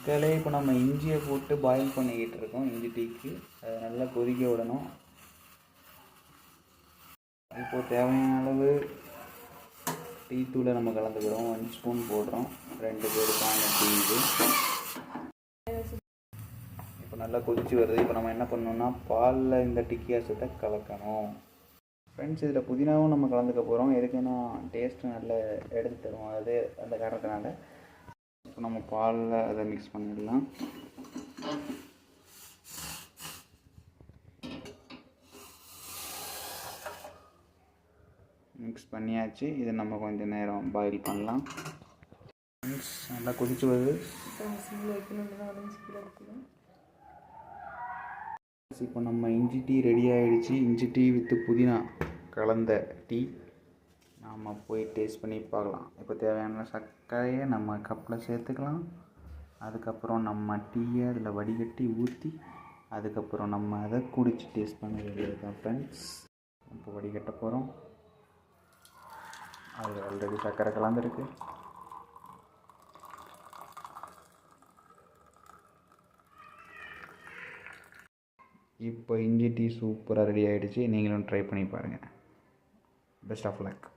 மக்களே, இப்போ நம்ம இஞ்சியை போட்டு பாயில் பண்ணிக்கிட்டு இருக்கோம். இஞ்சி டீக்கு அதை நல்லா கொதிக்க விடணும். இப்போது தேவையான அளவு டீ தூளை நம்ம கலந்துக்கிறோம். 1 ஸ்பூன் போடுறோம். 2 பேருக்கான டீ இது. இப்போ நல்லா கொதிச்சு வருது. இப்போ நம்ம என்ன பண்ணணும்னா பாலில் இந்த டிக்கியாசத்தை கலக்கணும். ஃப்ரெண்ட்ஸ், இதில் புதினாவும் நம்ம கலந்துக்க போகிறோம். எதுக்குன்னா டேஸ்ட்டு நல்ல எடுத்து தருவோம். அது அந்த காரணத்தினால இப்போ நம்ம பாலில் அதை மிக்ஸ் பண்ணிடலாம். மிக்ஸ் பண்ணியாச்சு. இதை நம்ம கொஞ்சம் நேரம் பாயில் பண்ணலாம். ஃப்ரெண்ட்ஸ், நல்லா கொதிச்சு வருது. இப்போ நம்ம இஞ்சி டீ ரெடி ஆகிடுச்சு. இஞ்சி டீ வித்து புதினா கலந்த டீ நாம் போய் டேஸ்ட் பண்ணி பார்க்கலாம். இப்போ தேவையான சர்க்கரையை நம்ம கப்பில் சேர்த்துக்கலாம். அதுக்கப்புறம் நம்ம டீயை அதில் வடிகட்டி ஊற்றி அதுக்கப்புறம் நம்ம அதை குடித்து டேஸ்ட் பண்ண வேண்டியது தான் ஃப்ரெண்ட்ஸ். இப்போ வடிகட்ட போகிறோம். அது ஆல்ரெடி சர்க்கரை கலந்துருக்கு. இப்போ இஞ்சி டீ சூப்பராக ரெடி ஆகிடுச்சு. நீங்களும் ட்ரை பண்ணி பாருங்கள். Best of luck.